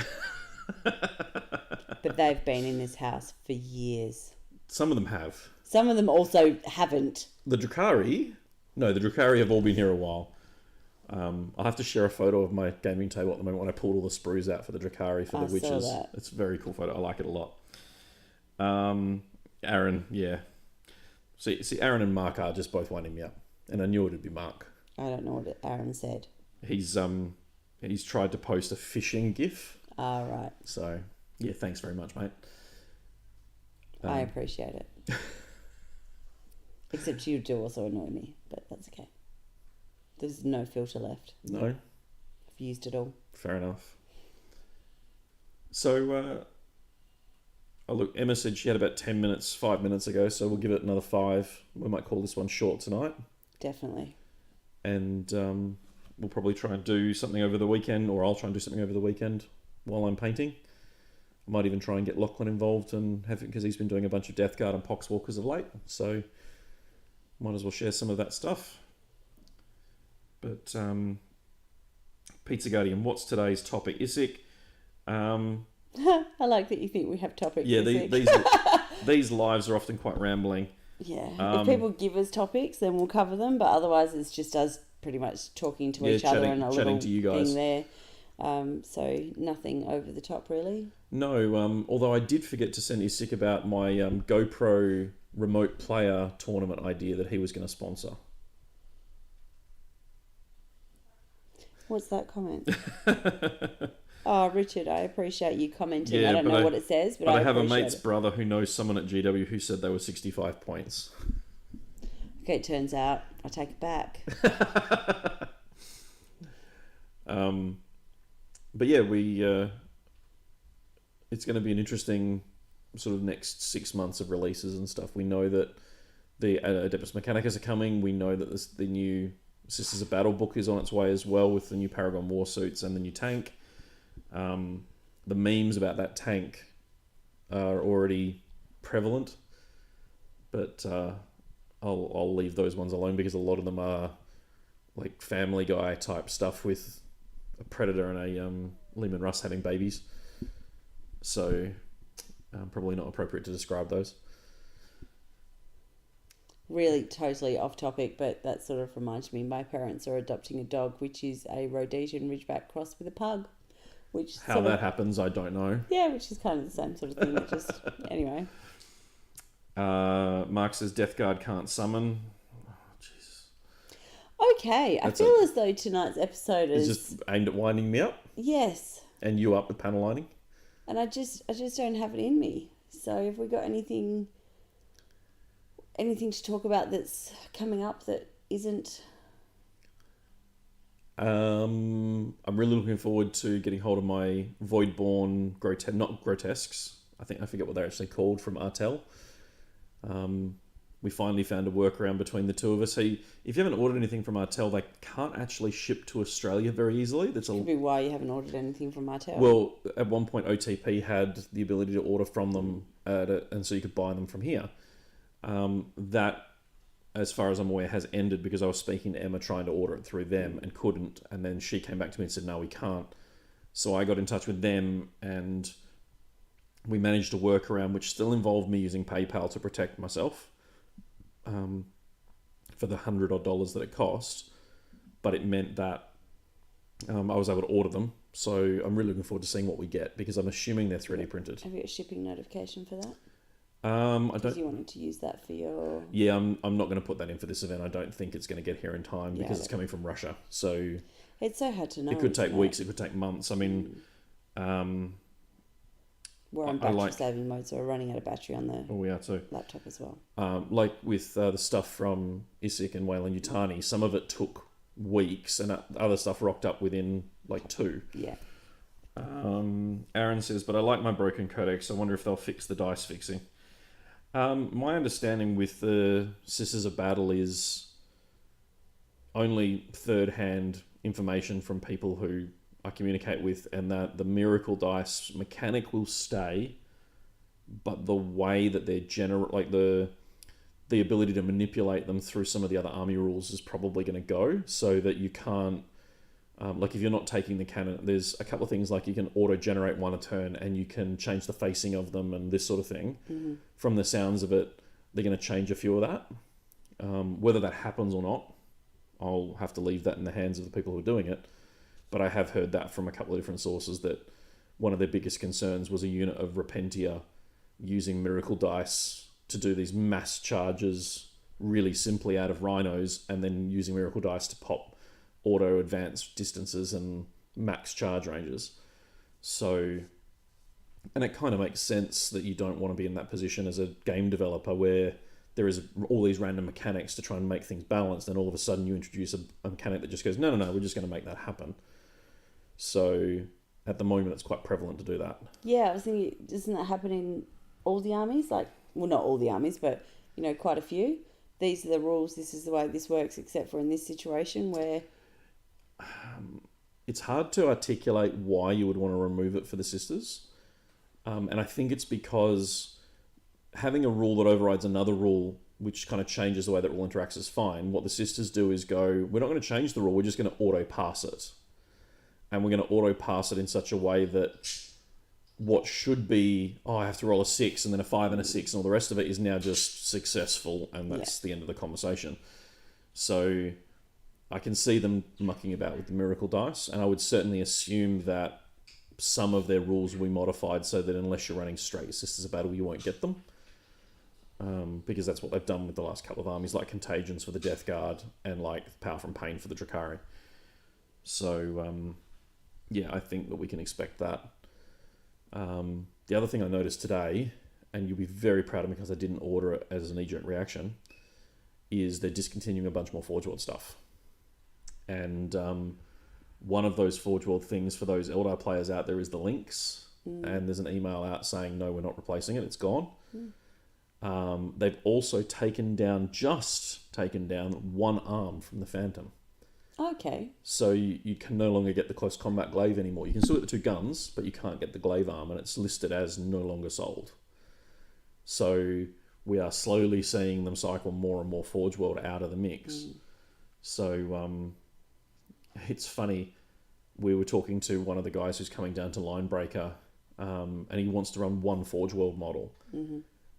Speaker 2: But they've been in this house for years.
Speaker 1: Some of them have.
Speaker 2: Some of them also haven't.
Speaker 1: The Drukhari have all been here a while. I'll have to share a photo of my gaming table at the moment when I pulled all the sprues out for the Drukhari for the witches.
Speaker 2: Saw that.
Speaker 1: It's a very cool photo. I like it a lot. Aaron, yeah. See, Aaron and Mark are just both winding me up, and I knew it'd be Mark.
Speaker 2: I don't know what Aaron said.
Speaker 1: He's tried to post a fishing GIF.
Speaker 2: Ah, right.
Speaker 1: So yeah, thanks very much, mate.
Speaker 2: I appreciate it. Except you do also annoy me, but that's okay. There's no filter left.
Speaker 1: No.
Speaker 2: I've used it all.
Speaker 1: Fair enough. So, look, Emma said she had about 5 minutes ago, so we'll give it another 5. We might call this one short tonight.
Speaker 2: Definitely.
Speaker 1: And we'll probably try and do something over the weekend, or I'll try and do something over the weekend while I'm painting. I might even try and get Lachlan involved and have it, because he's been doing a bunch of Death Guard and Poxwalkers of late, so might as well share some of that stuff. But Pizza Guardian, what's today's topic? Isik.
Speaker 2: I like that you think we have topics.
Speaker 1: Yeah, these lives are often quite rambling.
Speaker 2: Yeah, if people give us topics, then we'll cover them. But otherwise, it's just us pretty much talking to each other and a little
Speaker 1: to you guys.
Speaker 2: thing there. So nothing over the top, really.
Speaker 1: No, although I did forget to send Isik about my GoPro remote player tournament idea that he was going to sponsor.
Speaker 2: What's that comment? Oh, Richard, I appreciate you commenting.
Speaker 1: Yeah,
Speaker 2: I don't know what it says, but I
Speaker 1: have a mate's
Speaker 2: it.
Speaker 1: brother who knows someone at GW who said they were 65 points.
Speaker 2: Okay, it turns out I take it back.
Speaker 1: But yeah, it's going to be an interesting sort of next 6 months of releases and stuff. We know that the Adeptus Mechanicus are coming. We know that the new Sisters of Battle book is on its way as well, with the new Paragon Warsuits and the new tank. The memes about that tank are already prevalent, but I'll leave those ones alone because a lot of them are like Family Guy type stuff with a Predator and a Leman Russ having babies. So probably not appropriate to describe those.
Speaker 2: Really totally off topic, but that sort of reminds me my parents are adopting a dog, which is a Rhodesian Ridgeback cross with a pug. Which
Speaker 1: How that happens, I don't know.
Speaker 2: Yeah, which is kind of the same sort of thing. But just anyway.
Speaker 1: Mark says Death Guard can't summon. Oh, Jesus.
Speaker 2: Okay, I feel as though tonight's episode is
Speaker 1: just aimed at winding me up.
Speaker 2: Yes.
Speaker 1: And you up with panel lining.
Speaker 2: And I just don't have it in me. So have we got anything to talk about that's coming up that isn't?
Speaker 1: I'm really looking forward to getting hold of my Voidborn not grotesques. I forget what they're actually called, from Artel. We finally found a workaround between the two of us. So if you haven't ordered anything from Artel, they can't actually ship to Australia very easily. Could
Speaker 2: be why you haven't ordered anything from Artel.
Speaker 1: Well, at one point OTP had the ability to order from them, and so you could buy them from here. That, as far as I'm aware, has ended because I was speaking to Emma trying to order it through them and couldn't. And then she came back to me and said, no, we can't. So I got in touch with them and we managed a workaround, which still involved me using PayPal to protect myself for the $100 odd that it cost. But it meant that I was able to order them. So I'm really looking forward to seeing what we get, because I'm assuming they're 3D printed.
Speaker 2: Have you got a shipping notification for that?
Speaker 1: I don't.
Speaker 2: Because you wanted to use that for your.
Speaker 1: Yeah, I'm not going to put that in for this event. I don't think it's going to get here in time because it's coming from Russia. So
Speaker 2: it's so hard to know.
Speaker 1: It could take weeks. It could take months. I mean,
Speaker 2: we're on battery saving mode, so we're running out of battery on the laptop as well.
Speaker 1: Like with the stuff from Isik and Wayland Yutani, some of it took weeks, and other stuff rocked up within like 2.
Speaker 2: Yeah.
Speaker 1: Aaron says, but I like my broken codex. I wonder if they'll fix the dice fixing. My understanding with the Sisters of Battle is only third-hand information from people who I communicate with, and that the miracle dice mechanic will stay, but the way that they're the ability to manipulate them through some of the other army rules is probably going to go, so that you can't, like if you're not taking the cannon, there's a couple of things like you can auto-generate one a turn and you can change the facing of them and this sort of thing. Mm-hmm. From the sounds of it, they're going to change a few of that. Whether that happens or not, I'll have to leave that in the hands of the people who are doing it. But I have heard that from a couple of different sources, that one of their biggest concerns was a unit of Repentia using miracle dice to do these mass charges really simply out of rhinos, and then using miracle dice to pop auto advance distances and max charge ranges. So, and it kind of makes sense that you don't want to be in that position as a game developer where there is all these random mechanics to try and make things balanced, and all of a sudden you introduce a mechanic that just goes, no, we're just going to make that happen. So at the moment it's quite prevalent to do that.
Speaker 2: Yeah, I was thinking, doesn't that happen in all the armies? Like, well, not all the armies, but quite a few. These are the rules, this is the way this works, except for in this situation where...
Speaker 1: It's hard to articulate why you would want to remove it for the Sisters. And I think it's because having a rule that overrides another rule, which kind of changes the way that rule interacts, is fine. What the Sisters do is go, we're not going to change the rule, we're just going to auto-pass it. And we're going to auto-pass it in such a way that what should be, I have to roll a 6 and then a 5 and a 6 and all the rest of it is now just successful, and that's the end of the conversation. So I can see them mucking about with the miracle dice, and I would certainly assume that some of their rules will be modified so that unless you're running straight Sisters of Battle, you won't get them. Because that's what they've done with the last couple of armies, like Contagions for the Death Guard and like Power from Pain for the Drakari. So, I think that we can expect that. The other thing I noticed today, and you'll be very proud of me because I didn't order it as a knee-jerk reaction, is they're discontinuing a bunch more Forge World stuff. And one of those Forge World things for those Eldar players out there is the links. And there's an email out saying, no, we're not replacing it. It's gone. They've also taken down one arm from the Phantom.
Speaker 2: Okay.
Speaker 1: So you can no longer get the close combat glaive anymore. You can still get the two guns, but you can't get the glaive arm, and it's listed as no longer sold. So we are slowly seeing them cycle more and more Forge World out of the mix. So it's funny. We were talking to one of the guys who's coming down to Linebreaker, and he wants to run one Forge World model,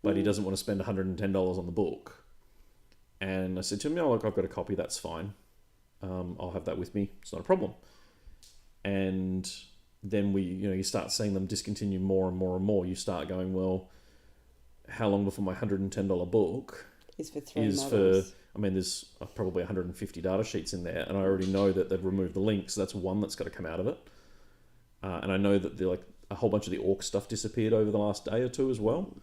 Speaker 1: but he doesn't want to spend $110 on the book. And I said to him, "Oh, look, I've got a copy. That's fine. I'll have that with me. It's not a problem." And then you start seeing them discontinue more and more and more. You start going, well, how long before my $110 book
Speaker 2: is for three models?
Speaker 1: There's probably 150 data sheets in there, and I already know that they've removed the links. So that's one that's got to come out of it. And I know that a whole bunch of the orc stuff disappeared over the last day or two as well.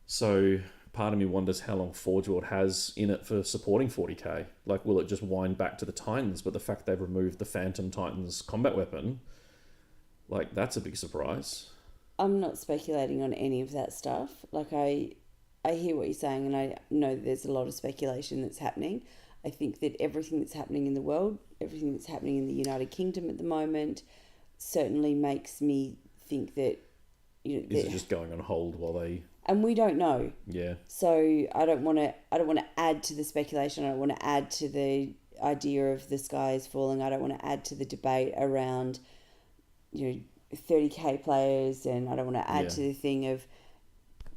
Speaker 1: So part of me wonders how long Forge World has in it for supporting 40k. Like, will it just wind back to the Titans? But the fact they've removed the Phantom Titans combat weapon, like, that's a big surprise.
Speaker 2: I'm not speculating on any of that stuff. Like, I hear what you're saying, and I know that there's a lot of speculation that's happening. I think that everything that's happening in the world, everything that's happening in the United Kingdom at the moment, certainly makes me think that
Speaker 1: is it just going on hold while they?
Speaker 2: And we don't know.
Speaker 1: Yeah.
Speaker 2: So I don't want to add to the speculation. I don't want to add to the idea of the sky is falling. I don't want to add to the debate around 30k players, and I don't want to add to the thing of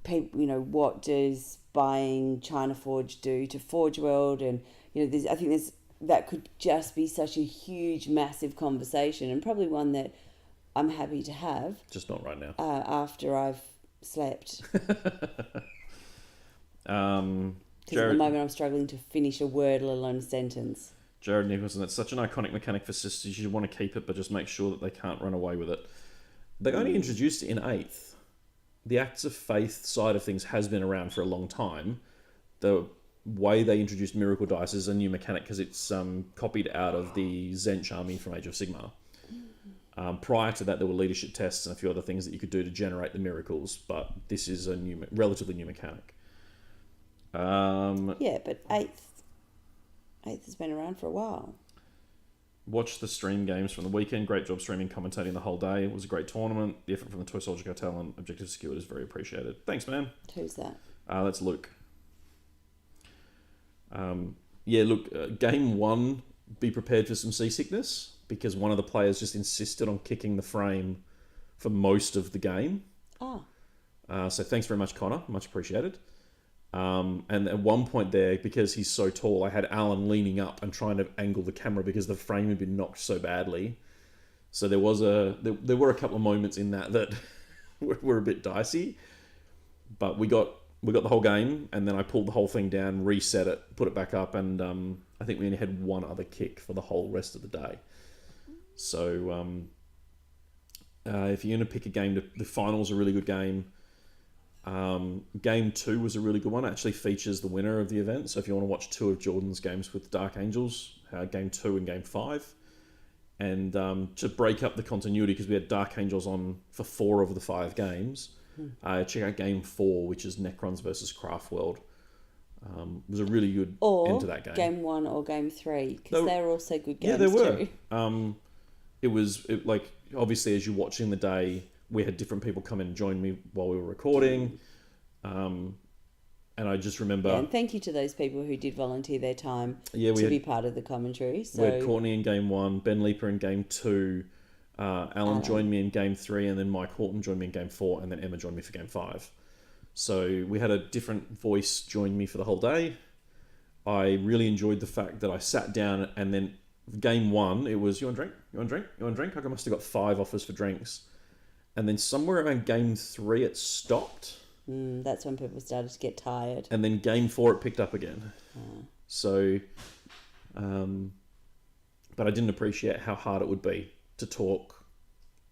Speaker 2: people. What does buying China Forge do to Forge World? And I think that could just be such a huge, massive conversation, and probably one that I'm happy to have.
Speaker 1: Just not right now.
Speaker 2: After I've slept.
Speaker 1: Because
Speaker 2: at the moment I'm struggling to finish a word, let alone a sentence.
Speaker 1: Jared Nicholson, it's such an iconic mechanic for Sisters. You want to keep it, but just make sure that they can't run away with it. They only introduced it in 8th. The Acts of Faith side of things has been around for a long time. The way they introduced Miracle Dice is a new mechanic because it's copied out of the Zench army from Age of Sigmar. Prior to that, there were leadership tests and a few other things that you could do to generate the miracles, but this is a relatively new mechanic.
Speaker 2: Yeah, but 8th has been around for a while.
Speaker 1: Watched the stream games from the weekend. Great job streaming, commentating the whole day. It was a great tournament. The effort from the Toy Soldier Cartel and Objective Secured is very appreciated. Thanks, man.
Speaker 2: Who's that?
Speaker 1: That's Luke. Game 1, be prepared for some seasickness, because one of the players just insisted on kicking the frame for most of the game.
Speaker 2: Oh.
Speaker 1: So thanks very much, Connor. Much appreciated. And at one point there, because he's so tall, I had Alan leaning up and trying to angle the camera because the frame had been knocked so badly. So there were a couple of moments in that were a bit dicey. But we got the whole game, and then I pulled the whole thing down, reset it, put it back up, and I think we only had one other kick for the whole rest of the day. So if you're going to pick a game, the final's a really good game. Game 2 was a really good one. It actually features the winner of the event. So if you want to watch 2 of Jordan's games with Dark Angels, Game 2 and Game 5. And to break up the continuity, because we had Dark Angels on for 4 of the 5 games, check out Game 4, which is Necrons versus Craftworld. It was a really good end to that game.
Speaker 2: Game 1 or Game 3, because they're also good games.
Speaker 1: Yeah, they were.
Speaker 2: Too.
Speaker 1: It was obviously, as you're watching the day, we had different people come in and join me while we were recording. And I just remember...
Speaker 2: Yeah, and thank you to those people who did volunteer their time to be part of the commentary. So...
Speaker 1: We had Courtney in Game 1, Ben Leeper in Game 2, Alan joined me in Game 3, and then Mike Horton joined me in Game 4, and then Emma joined me for Game 5. So we had a different voice join me for the whole day. I really enjoyed the fact that I sat down, and then Game 1, it was, you want a drink? You want a drink? You want a drink? I must have got 5 offers for drinks. And then somewhere around Game 3, it stopped.
Speaker 2: That's when people started to get tired.
Speaker 1: And then Game 4, it picked up again. So, but I didn't appreciate how hard it would be to talk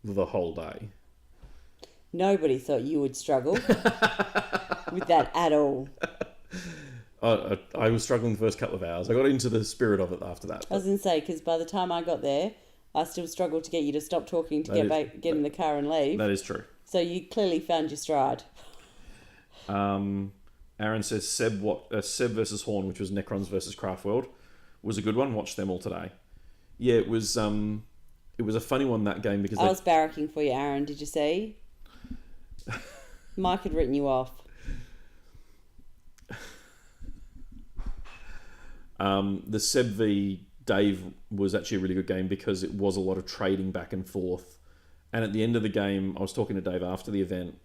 Speaker 1: the whole day.
Speaker 2: Nobody thought you would struggle with that at all.
Speaker 1: I was struggling the first couple of hours. I got into the spirit of it after that.
Speaker 2: I was going to say, because by the time I got there, I still struggled to get you to stop talking to get in the car and leave.
Speaker 1: That is true.
Speaker 2: So you clearly found your stride.
Speaker 1: Aaron says Seb versus Horn, which was Necrons versus Craftworld, was a good one. Watched them all today. Yeah, it was a funny one, that game, because
Speaker 2: I was barracking for you, Aaron. Did you see? Mike had written you off.
Speaker 1: The Seb v Dave was actually a really good game because it was a lot of trading back and forth. And at the end of the game, I was talking to Dave after the event.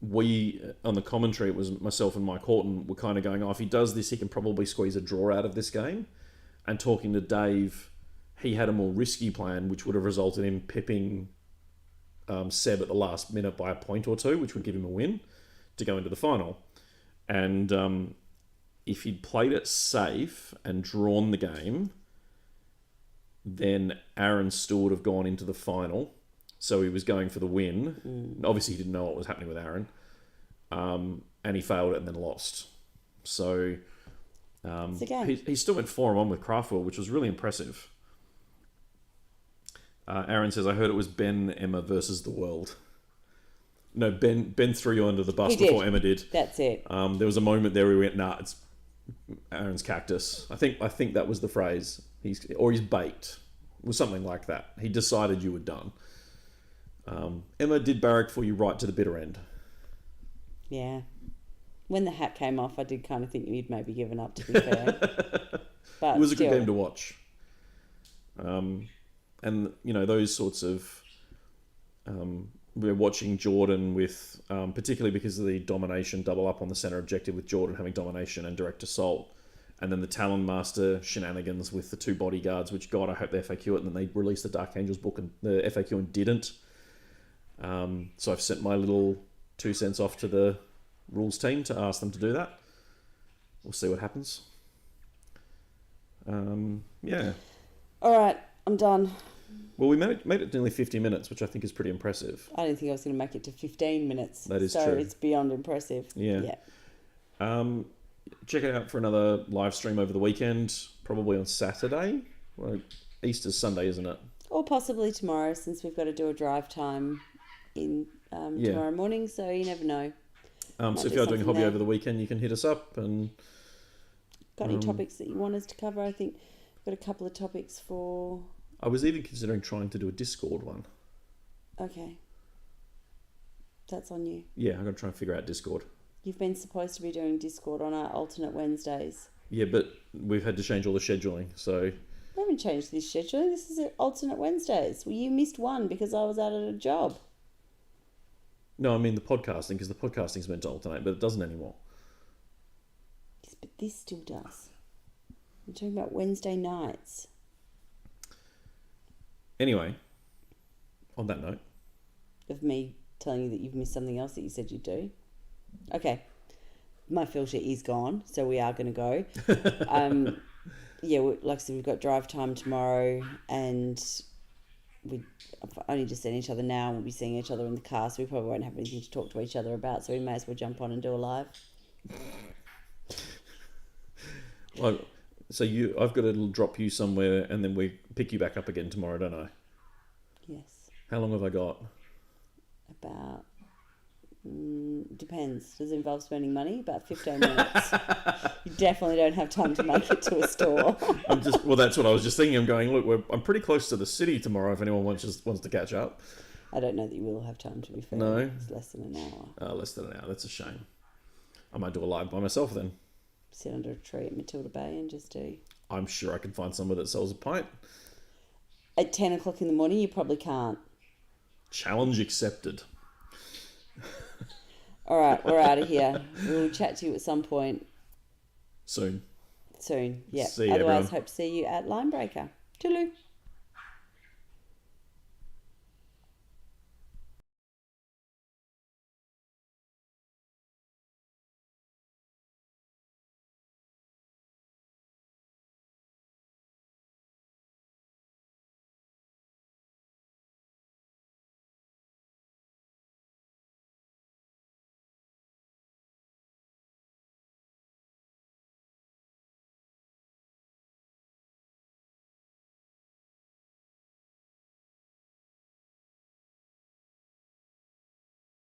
Speaker 1: We, on the commentary, it was myself and Mike Horton, were kind of going, if he does this, he can probably squeeze a draw out of this game. And talking to Dave, he had a more risky plan, which would have resulted in pipping Seb at the last minute by a point or two, which would give him a win to go into the final. And if he'd played it safe and drawn the game, then Aaron still would have gone into the final. So he was going for the win. Obviously, he didn't know what was happening with Aaron. And he failed it and then lost. So he still went 4-1 with Craftworld, which was really impressive. Aaron says, I heard it was Ben, Emma versus the world. No, Ben threw you under the bus before Emma did.
Speaker 2: That's it.
Speaker 1: There was a moment there where we went, it's Aaron's cactus. I think that was the phrase. He's baked. It was something like that. He decided you were done. Emma did barrack for you right to the bitter end.
Speaker 2: Yeah. When the hat came off, I did kind of think you'd maybe given up, to be fair. But
Speaker 1: it was a good game to watch. And, those sorts of... we're watching Jordan with... particularly because of the domination double up on the center objective with Jordan having domination and direct assault. And then the Talon Master shenanigans with the two bodyguards, which, God, I hope they FAQ it. And then they released the Dark Angels book and the FAQ and didn't. So I've sent my little 2 cents off to the rules team to ask them to do that. We'll see what happens. Yeah.
Speaker 2: All right, I'm done.
Speaker 1: Well, we made it nearly 50 minutes, which I think is pretty impressive.
Speaker 2: I didn't think I was going to make it to 15 minutes.
Speaker 1: That is
Speaker 2: true.
Speaker 1: So
Speaker 2: it's beyond impressive.
Speaker 1: Yeah. Check it out for another live stream over the weekend, probably on Saturday. Well, Easter's Sunday, isn't it?
Speaker 2: Or possibly tomorrow, since we've got to do a drive time in tomorrow morning, so you never know.
Speaker 1: So if you're doing a hobby over the weekend, you can hit us up. And
Speaker 2: got any topics that you want us to cover? I think we've got a couple of topics for...
Speaker 1: I was even considering trying to do a Discord one.
Speaker 2: Okay. That's on you.
Speaker 1: Yeah, I'm going to try and figure out Discord.
Speaker 2: You've been supposed to be doing Discord on our alternate Wednesdays.
Speaker 1: Yeah, but we've had to change all the scheduling, so...
Speaker 2: I haven't changed this scheduling. This is alternate Wednesdays. Well, you missed one because I was out at a job.
Speaker 1: No, I mean the podcasting, because the podcasting's meant to alternate, but it doesn't anymore.
Speaker 2: Yes, but this still does. I'm talking about Wednesday nights.
Speaker 1: Anyway, on that note...
Speaker 2: Of me telling you that you've missed something else that you said you'd do. Okay. My filter is gone, so we are going to go. Yeah, like I said, we've got drive time tomorrow, and we've only just seen each other now, and we'll be seeing each other in the car, so we probably won't have anything to talk to each other about, so we may as well jump on and do a live.
Speaker 1: Well, so I've got to drop you somewhere, and then we pick you back up again tomorrow, don't I?
Speaker 2: Yes.
Speaker 1: How long have I got?
Speaker 2: About... depends. Does it involve spending money? About 15 minutes. You definitely don't have time to make it to a store.
Speaker 1: Well, that's what I was just thinking. I'm going, look, I'm pretty close to the city tomorrow if anyone wants to catch up.
Speaker 2: I don't know that you will have time, to be fair.
Speaker 1: No?
Speaker 2: It's less than an hour.
Speaker 1: Less than an hour. That's a shame. I might do a live by myself then.
Speaker 2: Sit under a tree at Matilda Bay and just do...
Speaker 1: I'm sure I can find somewhere that sells a pint.
Speaker 2: At 10 o'clock in the morning, you probably can't.
Speaker 1: Challenge accepted.
Speaker 2: All right, we're out of here. We'll chat to you at some point.
Speaker 1: Soon.
Speaker 2: Yeah.
Speaker 1: See you,
Speaker 2: Otherwise,
Speaker 1: everyone.
Speaker 2: hope to see you at Linebreaker. Toodaloo.